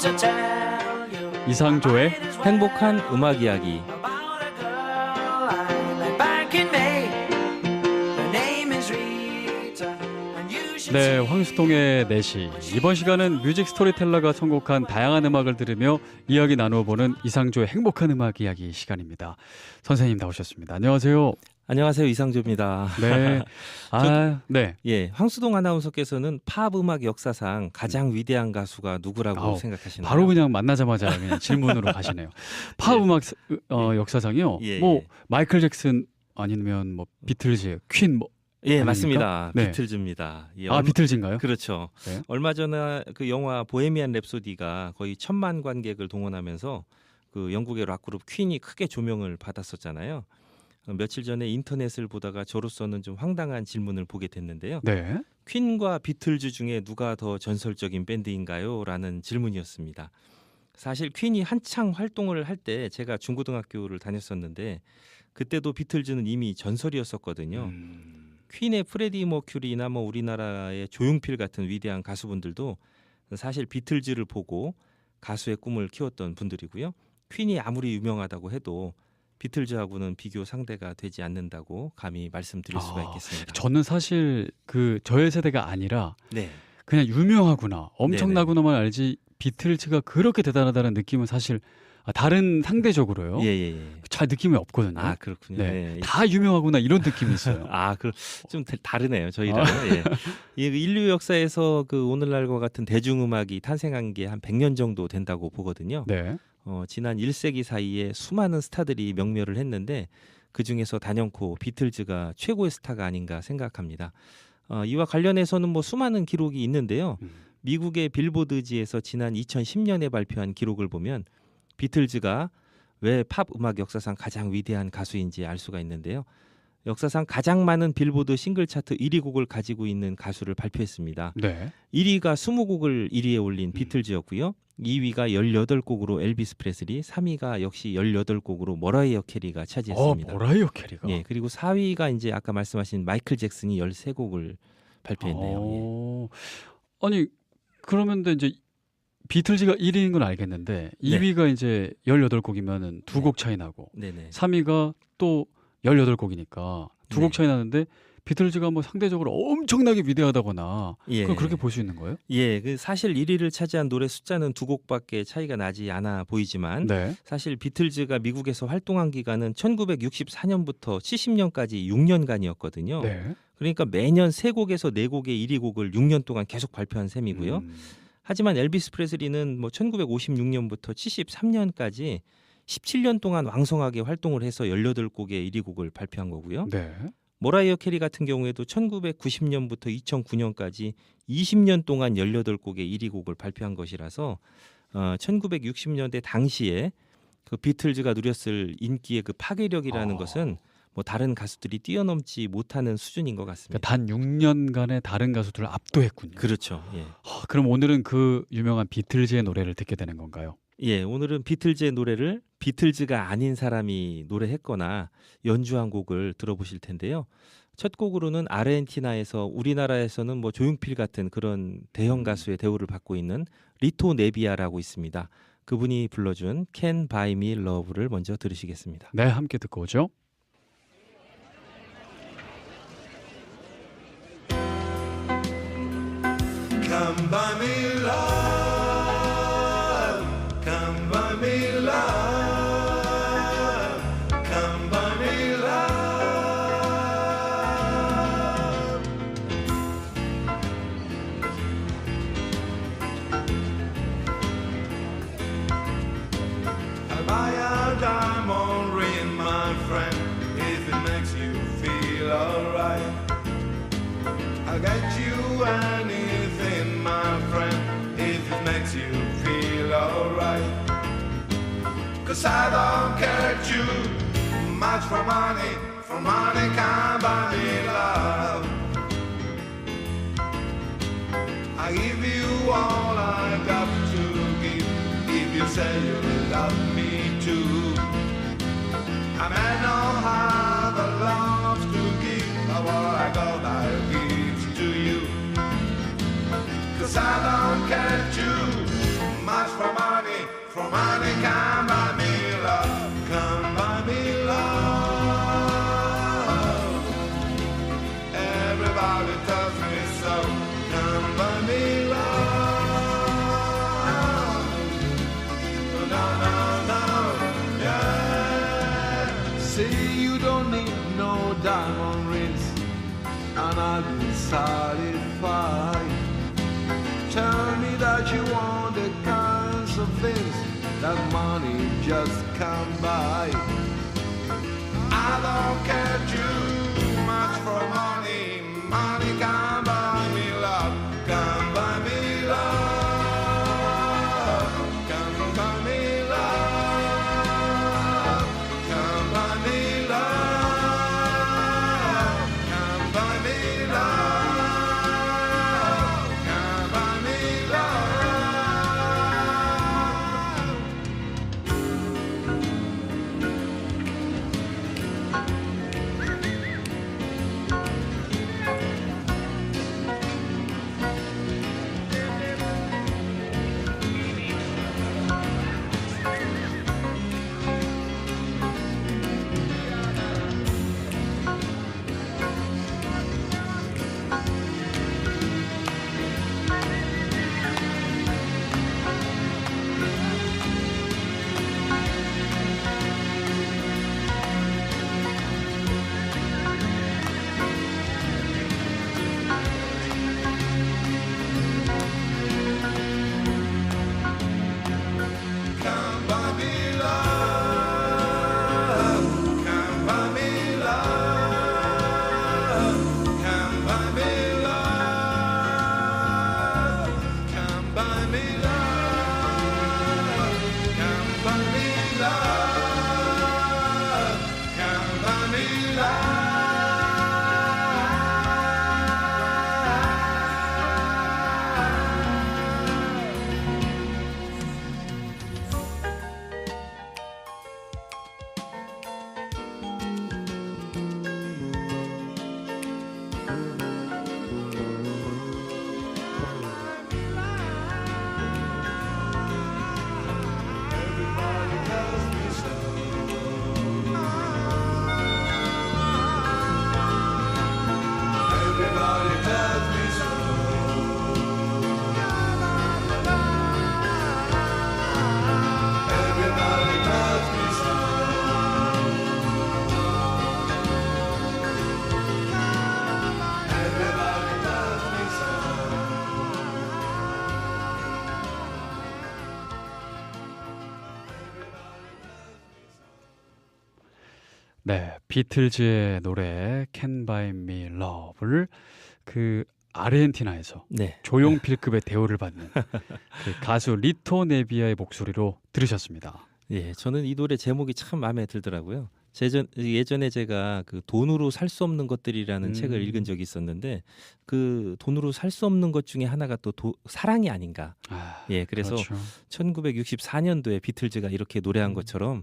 to tell you 이상조의 행복한 음악 이야기. about a girl I met back in May. Her name is Rita, and you should 네, see 황수동의 4시. 이번 시간은 뮤직 스토리텔러가 선곡한 다양한 음악을 들으며 이야기 나누어보는 이상조의 행복한 음악 이야기 시간입니다. 선생님 나오셨습니다. 안녕하세요. 안녕하세요, 이상조입니다. 네. 네. 예, 황수동 아나운서께서는 팝 음악 역사상 가장 위대한 가수가 누구라고 아우, 생각하시나요? 바로 그냥 만나자마자 그냥 질문으로 가시네요. 팝 예. 음악 역사상이요. 예, 뭐 예. 마이클 잭슨 아니면 뭐 비틀즈, 퀸 뭐. 예, 아닙니까? 맞습니다. 네. 비틀즈입니다. 예, 비틀즈인가요? 그렇죠. 네. 얼마 전에 그 영화 보헤미안 랩소디가 거의 1,000만 관객을 동원하면서 그 영국의 락그룹 퀸이 크게 조명을 받았었잖아요. 며칠 전에 인터넷을 보다가 저로서는 좀 황당한 질문을 보게 됐는데요. 네. 퀸과 비틀즈 중에 누가 더 전설적인 밴드인가요? 라는 질문이었습니다. 사실 퀸이 한창 활동을 할 때 제가 중고등학교를 다녔었는데 그때도 비틀즈는 이미 전설이었었거든요. 퀸의 프레디 머큐리나 뭐 우리나라의 조용필 같은 위대한 가수분들도 사실 비틀즈를 보고 가수의 꿈을 키웠던 분들이고요. 퀸이 아무리 유명하다고 해도 비틀즈하고는 비교 상대가 되지 않는다고 감히 말씀드릴 수가 있겠습니다. 저는 사실 저의 세대가 아니라 네. 그냥 유명하구나, 엄청나구나만 알지 비틀즈가 그렇게 대단하다는 느낌은 사실 다른 상대적으로요. 예. 잘 느낌이 없거든요. 아, 그렇군요. 네. 예. 다 유명하구나 이런 느낌이 있어요. 좀 다르네요. 저희랑. 예. 이 인류 역사에서 그 오늘날과 같은 대중음악이 탄생한 게 한 100년 정도 된다고 보거든요. 네. 지난 1세기 사이에 수많은 스타들이 명멸을 했는데 그중에서 단연코 비틀즈가 최고의 스타가 아닌가 생각합니다. 이와 관련해서는 뭐 수많은 기록이 있는데요. 미국의 빌보드지에서 지난 2010년에 발표한 기록을 보면 비틀즈가 왜 팝 음악 역사상 가장 위대한 가수인지 알 수가 있는데요. 역사상 가장 많은 빌보드 싱글 차트 1위 곡을 가지고 있는 가수를 발표했습니다. 네. 1위가 20곡을 1위에 올린 비틀즈였고요. 2위가 18곡으로 엘비스 프레슬리, 3위가 역시 18곡으로 머라이어 캐리가 차지했습니다. 머라이어 캐리가. 예, 그리고 4위가 이제 아까 말씀하신 마이클 잭슨이 13곡을 발표했네요. 아니 그러면 이제 비틀즈가 1위인 건 알겠는데 2위가 이제 18곡이면은 2곡 차이 나고 네네. 3위가 또 18곡이니까 2곡 차이 나는데 비틀즈가 뭐 상대적으로 엄청나게 위대하다거나 그걸 그렇게 볼 수 있는 거예요? 예, 그 사실 1위를 차지한 노래 숫자는 2곡밖에 차이가 나지 않아 보이지만 네. 사실 비틀즈가 미국에서 활동한 기간은 1964년부터 70년까지 6년간이었거든요. 네. 그러니까 매년 3곡에서 4곡의 1위 곡을 6년 동안 계속 발표한 셈이고요. 하지만 엘비스 프레슬리는 뭐 1956년부터 73년까지 17년 동안 왕성하게 활동을 해서 18곡의 1위 곡을 발표한 거고요. 네. 머라이어 캐리 같은 경우에도 1990년부터 2009년까지 20년 동안 18곡의 1위 곡을 발표한 것이라서 1960년대 당시에 그 비틀즈가 누렸을 인기의 그 파괴력이라는 것은 뭐 다른 가수들이 뛰어넘지 못하는 수준인 것 같습니다. 그러니까 단 6년간의 다른 가수들을 압도했군요. 그렇죠. 예. 그럼 오늘은 그 유명한 비틀즈의 노래를 듣게 되는 건가요? 예, 오늘은 비틀즈의 노래를 비틀즈가 아닌 사람이 노래했거나 연주한 곡을 들어보실 텐데요. 첫 곡으로는 아르헨티나에서 우리나라에서는 뭐 조용필 같은 그런 대형 가수의 대우를 받고 있는 리토 네비아라고 있습니다. 그분이 불러준 Can Buy Me Love를 먼저 들으시겠습니다. 네, 함께 듣고 오죠. Come buy me love, come buy me love, come buy me love. I'll buy a diamond ring, my friend, if it makes you feel alright. I'll get you anything, my friend, if it makes you feel alright. 'Cause I don't care too much for money can't buy me love. I give you all I got to give, if you say you love me too. I may not have a love to give, but what I got I'll give to you. 'Cause I don't care too much for don't need no diamond rings, and I'll be satisfied. Tell me that you want the kinds of things that money just can't buy. I don't care too much for money. Money can't buy me love, can't buy me love. 네, 비틀즈의 노래 Can't Buy Me Love를 그 아르헨티나에서 네. 조용필급의 대우를 받는 그 가수 리토 네비아의 목소리로 들으셨습니다. 예, 저는 이 노래 제목이 참 마음에 들더라고요. 예전에 제가 그 돈으로 살 수 없는 것들이라는 책을 읽은 적이 있었는데 그 돈으로 살 수 없는 것 중에 하나가 또 사랑이 아닌가. 예, 그래서 그렇죠. 1964년도에 비틀즈가 이렇게 노래한 것처럼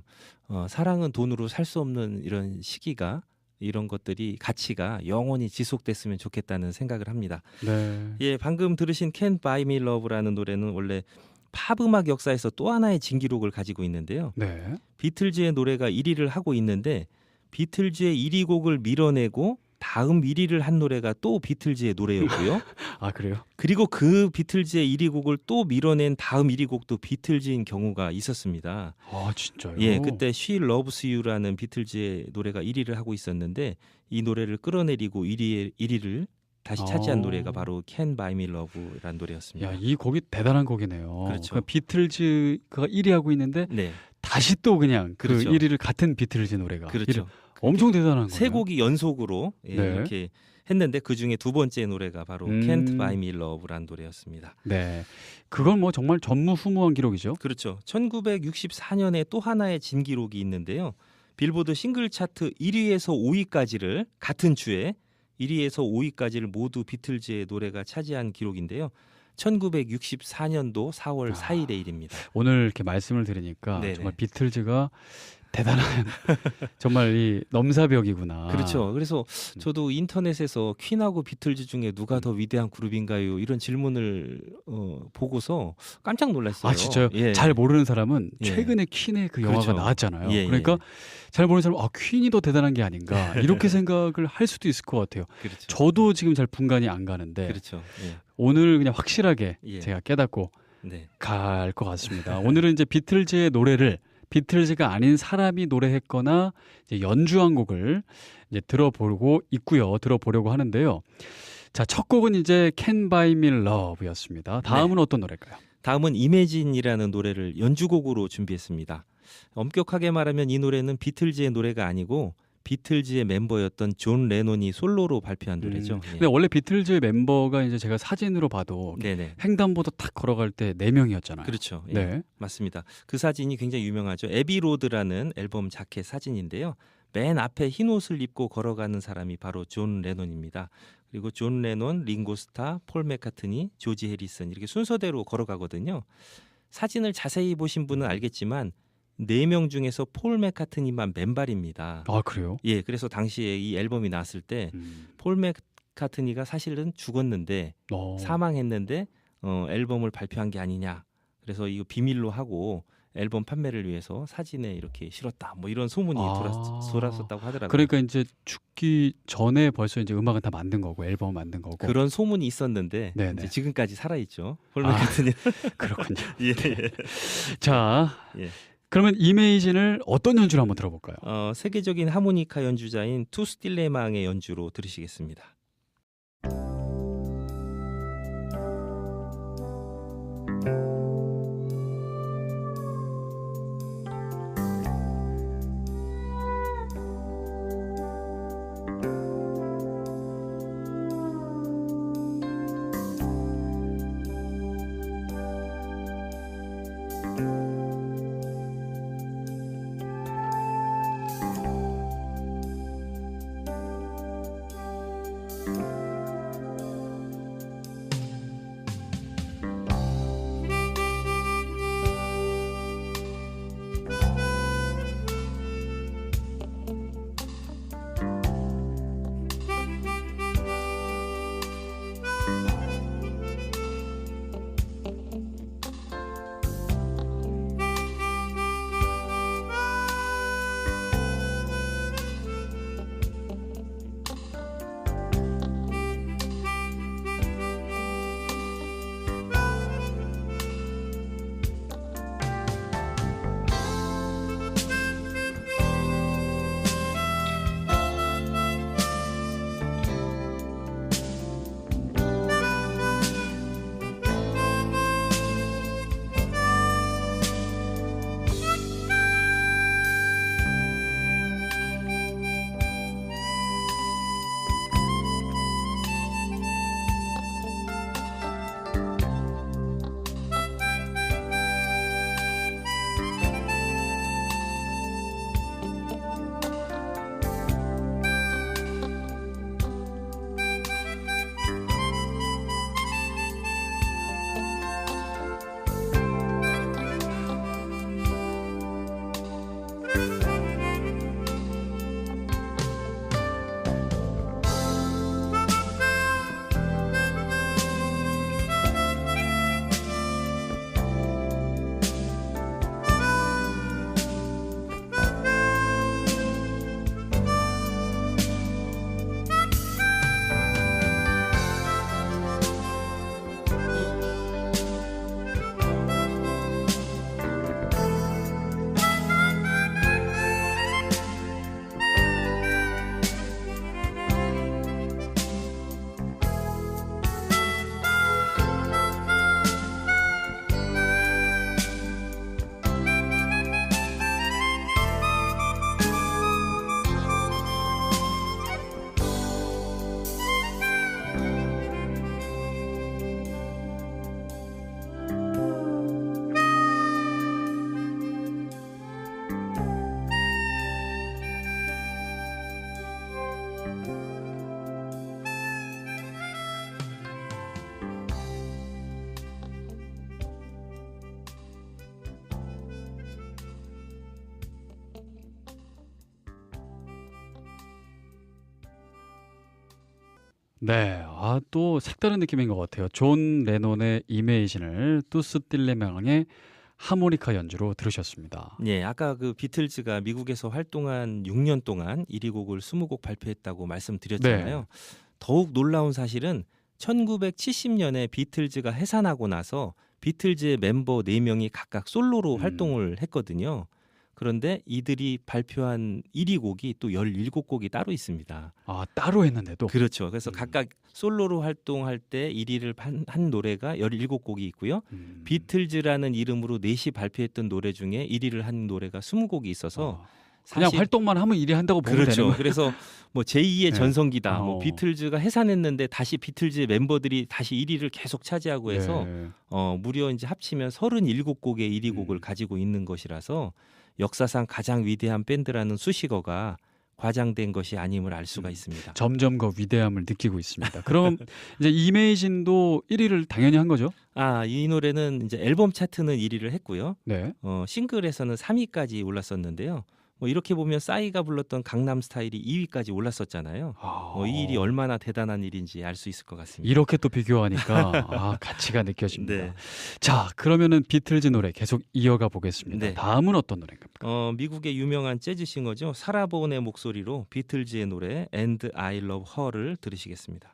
사랑은 돈으로 살 수 없는 이런 시기가 이런 것들이 가치가 영원히 지속됐으면 좋겠다는 생각을 합니다. 네. 예, 방금 들으신 Can't Buy Me Love라는 노래는 원래 팝 음악 역사에서 또 하나의 진기록을 가지고 있는데요. 네. 비틀즈의 노래가 1위를 하고 있는데 비틀즈의 1위 곡을 밀어내고 다음 1위를 한 노래가 또 비틀즈의 노래였고요. 아, 그래요? 그리고 그 비틀즈의 1위 곡을 또 밀어낸 다음 1위 곡도 비틀즈인 경우가 있었습니다. 아, 진짜요? 예, 그때 She Loves You라는 비틀즈의 노래가 1위를 하고 있었는데 이 노래를 끌어내리고 1위를 다시 차지한 노래가 바로 Can't Buy Me Love라는 노래였습니다. 야, 이 곡이 대단한 곡이네요. 그렇죠. 그러니까 비틀즈가 1위 하고 있는데 네, 다시 또 그냥 그 그렇죠. 1위를 같은 비틀즈 노래가 그렇죠. 엄청 대단한 거예요. 세 곡이 연속으로 네. 이렇게 했는데 그 중에 두 번째 노래가 바로 Can't Buy Me Love라는 노래였습니다. 네. 그건 뭐 정말 전무후무한 기록이죠. 그렇죠. 1964년에 또 하나의 진기록이 있는데요. 빌보드 싱글 차트 1위에서 5위까지를 같은 주에 1위에서 5위까지를 모두 비틀즈의 노래가 차지한 기록인데요. 1964년도 4월 4일의 일입니다. 오늘 이렇게 말씀을 들으니까 네네. 정말 비틀즈가 대단한 정말 이 넘사벽이구나. 그렇죠. 그래서 저도 인터넷에서 퀸하고 비틀즈 중에 누가 더 위대한 그룹인가요? 이런 질문을 보고서 깜짝 놀랐어요. 아, 진짜요? 예. 잘 모르는 사람은 예. 최근에 퀸의 그 영화가 그렇죠. 나왔잖아요. 예, 예. 그러니까 잘 모르는 사람은 퀸이 더 대단한 게 아닌가 이렇게 생각을 할 수도 있을 것 같아요. 그렇죠. 저도 지금 잘 분간이 안 가는데 그렇죠. 예. 오늘 그냥 확실하게 예. 제가 깨닫고 네. 갈 것 같습니다. 오늘은 이제 비틀즈의 노래를 비틀즈가 아닌 사람이 노래했거나 이제 연주한 곡을 이제 들어보고 있고요. 들어보려고 하는데요. 자, 첫 곡은 이제 Can Buy Me Love였습니다. 다음은 어떤 노래일까요? 다음은 이매진이라는 노래를 연주곡으로 준비했습니다. 엄격하게 말하면 이 노래는 비틀즈의 노래가 아니고 비틀즈의 멤버였던 존 레논이 솔로로 발표한 노래죠. 예. 근데 원래 비틀즈 멤버가 이제 제가 사진으로 봐도 네네. 횡단보도 탁 걸어갈 때 4명이었잖아요. 그렇죠. 예. 네. 맞습니다. 그 사진이 굉장히 유명하죠. 에비로드라는 앨범 자켓 사진인데요. 맨 앞에 흰 옷을 입고 걸어가는 사람이 바로 존 레논입니다. 그리고 존 레논, 링고스타, 폴 맥카트니, 조지 해리슨 이렇게 순서대로 걸어가거든요. 사진을 자세히 보신 분은 알겠지만 4명 중에서 폴 맥카트니만 맨발입니다. 아, 그래요? 예, 그래서 당시에 이 앨범이 나왔을 때 폴 맥카트니가 사실은 죽었는데 사망했는데 앨범을 발표한 게 아니냐. 그래서 이거 비밀로 하고 앨범 판매를 위해서 사진에 이렇게 실었다. 뭐 이런 소문이 돌았었다고 하더라고요. 그러니까 이제 죽기 전에 벌써 이제 음악은 다 만든 거고 앨범 만든 거고. 그런 소문이 있었는데 네네. 이제 지금까지 살아 있죠. 폴 맥카트니. 그렇군요. 예. 자, 예. 그러면 이메이진을 어떤 연주를 한번 들어볼까요? 세계적인 하모니카 연주자인 투스 딜레망의 연주로 들으시겠습니다. 네, 또 색다른 느낌인 것 같아요. 존 레논의 이메이진을 투스 딜레망의 하모니카 연주로 들으셨습니다. 예, 아까 그 비틀즈가 미국에서 활동한 6년 동안 1위 곡을 20곡 발표했다고 말씀드렸잖아요. 더욱 놀라운 사실은 1970년에 비틀즈가 해산하고 나서 비틀즈의 멤버 4명이 각각 솔로로 활동을 했거든요. 그런데 이들이 발표한 1위 곡이 또 17곡이 따로 있습니다. 아, 따로 했는데도. 그렇죠. 그래서 각각 솔로로 활동할 때 1위를 한 노래가 17곡이 있고요. 비틀즈라는 이름으로 넷이 발표했던 노래 중에 1위를 한 노래가 20곡이 있어서 그냥 사실- 활동만 하면 1위 한다고 보면 되는 그렇죠. 거예요. 그래서 뭐 제2의 네. 전성기다. 뭐 어. 비틀즈가 해산했는데 다시 비틀즈 멤버들이 다시 1위를 계속 차지하고 해서 네. 무려 이제 합치면 37곡의 1위 곡을 가지고 있는 것이라서 역사상 가장 위대한 밴드라는 수식어가 과장된 것이 아님을 알 수가 있습니다. 점점 그 위대함을 느끼고 있습니다. 그럼 이제 이메이진도 1위를 당연히 한 거죠? 아, 이 노래는 이제 앨범 차트는 1위를 했고요. 네. 싱글에서는 3위까지 올랐었는데요. 뭐 이렇게 보면 싸이가 불렀던 강남 스타일이 2위까지 올랐었잖아요. 이 일이 얼마나 대단한 일인지 알 수 있을 것 같습니다. 이렇게 또 비교하니까 가치가 느껴집니다. 네. 자, 그러면은 비틀즈 노래 계속 이어가 보겠습니다. 네. 다음은 어떤 노래인가요? 미국의 유명한 재즈 싱어죠. 사라 본의 목소리로 비틀즈의 노래 And I Love Her를 들으시겠습니다.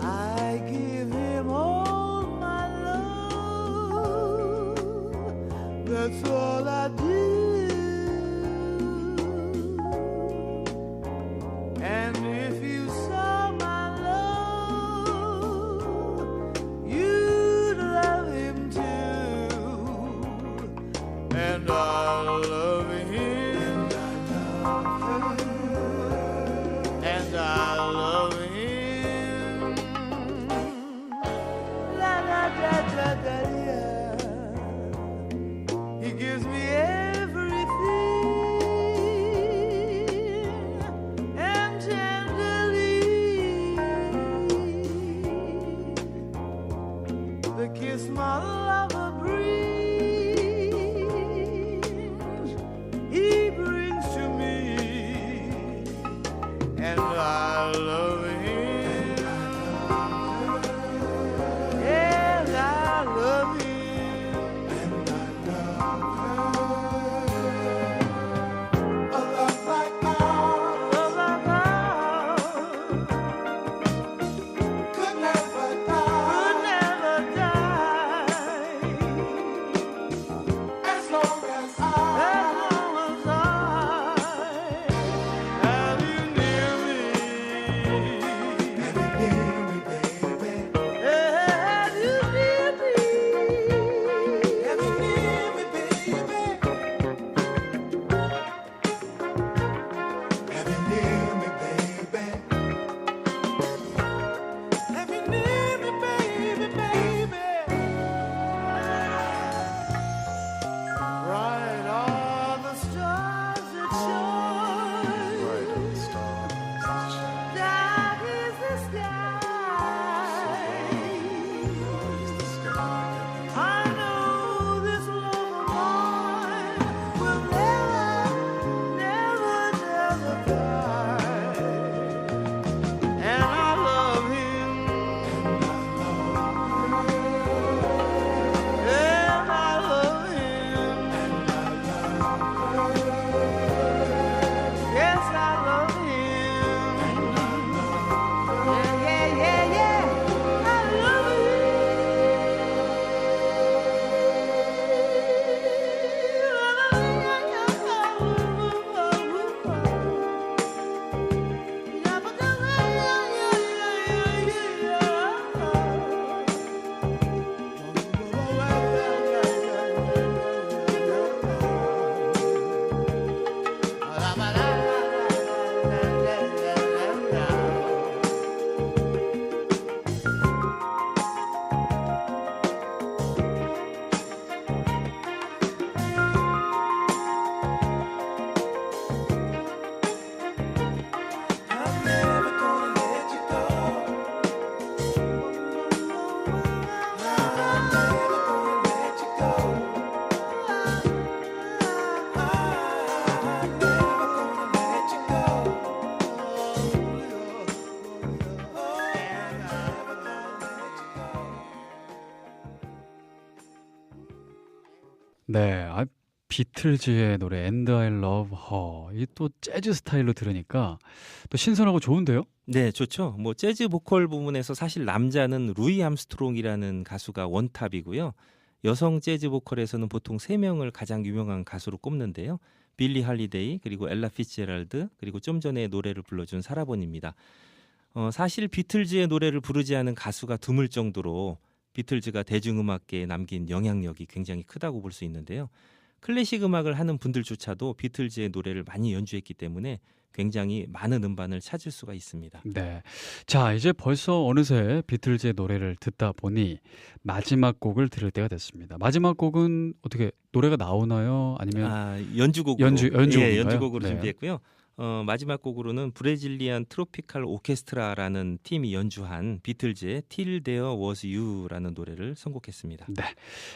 I give him all my love. That's all I do. And if you saw my love, you'd love him too. And I love him. And I love him. La la da da da yeah. He gives me everything, and tenderly the kiss my lover brings, he brings to me, and I love him. And I love him. A love like ours could never die. As long as I have you near me. 네, 비틀즈의 노래 And I Love Her. 이 또 재즈 스타일로 들으니까 또 신선하고 좋은데요? 네, 좋죠. 뭐 재즈 보컬 부분에서 사실 남자는 루이 암스트롱이라는 가수가 원탑이고요. 여성 재즈 보컬에서는 보통 3명을 가장 유명한 가수로 꼽는데요. 빌리 할리데이, 그리고 엘라 피츠제랄드, 그리고 좀 전에 노래를 불러준 사라본입니다. 사실 비틀즈의 노래를 부르지 않은 가수가 드물 정도로 비틀즈가 대중음악계에 남긴 영향력이 굉장히 크다고 볼 수 있는데요. 클래식 음악을 하는 분들조차도 비틀즈의 노래를 많이 연주했기 때문에 굉장히 많은 음반을 찾을 수가 있습니다. 네. 자, 이제 벌써 어느새 비틀즈의 노래를 듣다 보니 마지막 곡을 들을 때가 됐습니다. 마지막 곡은 어떻게 노래가 나오나요? 아니면 연주곡으로 연주곡인가요? 연주곡으로 네. 준비했고요. 마지막 곡으로는 브레질리안 트로피칼 오케스트라라는 팀이 연주한 비틀즈의 Till There Was You라는 노래를 선곡했습니다. 네.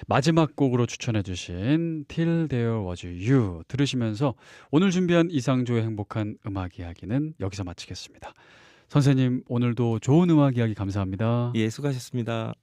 마지막 곡으로 추천해 주신 Till There Was You 들으시면서 오늘 준비한 이상조의 행복한 음악 이야기는 여기서 마치겠습니다. 선생님, 오늘도 좋은 음악 이야기 감사합니다. 예, 수고하셨습니다.